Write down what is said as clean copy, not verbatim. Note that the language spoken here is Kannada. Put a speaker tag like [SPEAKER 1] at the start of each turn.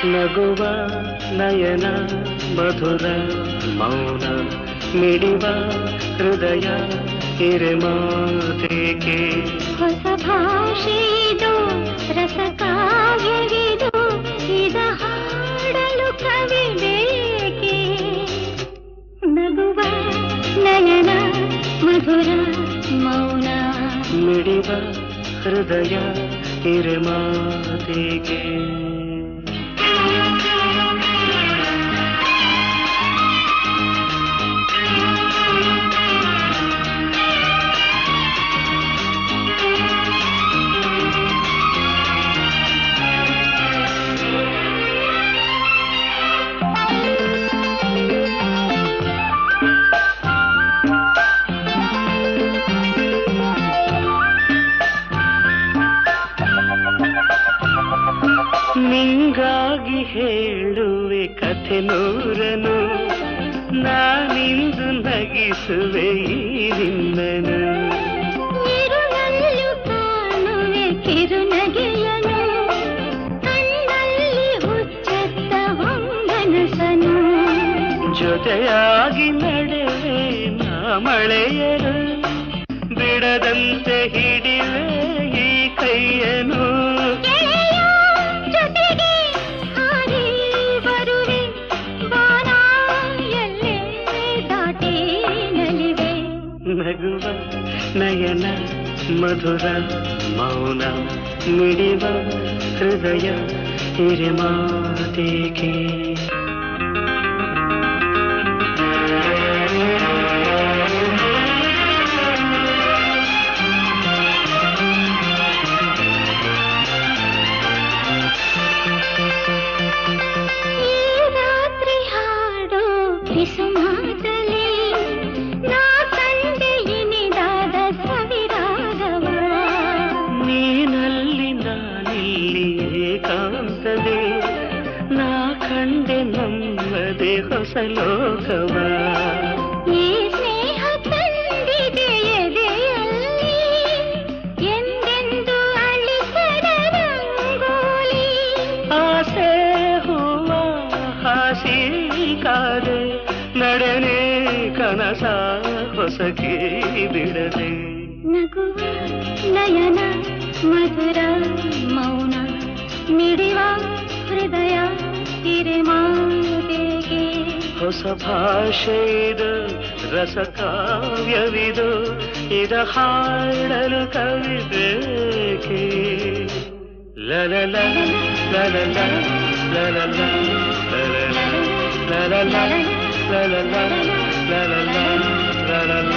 [SPEAKER 1] ನಗುವ ನಯನ ಮಧುರ ಮೌನ ಮಿಡಿವ ಹೃದಯ ಹಿರೆಮಾತೇಕೆ
[SPEAKER 2] ಹೊಸ ಭಾಷೆಯಿದು ರಸಕಾವ್ಯವಿದು ಇದ ಹಾಡಲು ಕವಿ ಬೇಕೆ ನಗುವ ನಯನ ಮಧುರ ಮೌನ
[SPEAKER 1] ಮಿಡಿವ ಹೃದಯ ಹಿರೆಮಾತೇಕೆ ನಿಂಗಾಗಿ ಹೇಳುವೆ ಕಥೆ ನೂರನು ನಾನಿಂದು ನಗಿಸುವೆ ಈ ನಿನ್ನನು
[SPEAKER 2] ಇರುಳಲ್ಲೂ ಕಾಣುವೆ ಕಿರುನಗೆಯನು ಕಣ್ಣಲ್ಲಿ ಹುಚ್ಚೆತ್ತ ಹೊಂಗನಸನು
[SPEAKER 1] ಜೊತೆಯಾಗಿ ನಡೆವೆ ನಾ ಮಳೆಯರು ಬಿಡದಂತೆ ಹಿಡಿವೆ ಈ ಕೈಯನು ನಗುವ ನಯನ ಮಧುರ ಮೌನ ಮಿಡಿವ ಹೃದಯ ಹಿರೆಮಾತೇಕೆ
[SPEAKER 2] ಈ ರಾತ್ರಿ ಹಾಡು ಕಿಸುಮಾತಲಿ
[SPEAKER 1] ಏಕಾಂತದೆ ನಾ ಕಂಡೆ ನಮ್ಮದೆ ಹೊಸ ಲೋಕವ
[SPEAKER 2] ಈ ಸ್ನೇಹ ತಂದಿದೆ ಎದೆಯಲ್ಲಿ ಎಂದೆಂದು ಅಳಿಸದ ರಂಗೋಲಿ
[SPEAKER 1] ಆಸೆ ಹೂವ ಹಾಸಿ ಕಾದೆ ನಡೆನೆ ಕನಸ ಹೊಸಕಿ ಬಿಡದೆ
[SPEAKER 2] ನಗುವ ನಯನ ಮಧುರ ಮೌನ ಮಿಡಿವ ಹೃದಯ ಹಿರೆಮಾತೇಕೆ
[SPEAKER 1] ಹೊಸ ಭಾಷೆಯಿದು ರಸಕಾವ್ಯವಿದು ಇದ ಹಾಡಲು ಕವಿ ಬೇಕೆ ಲಲಲ ಲಲಲ ಲಲಲ ಲಲಲ ಲಲಲ ಲಲಲ ಲಲಲ ಲಲಲ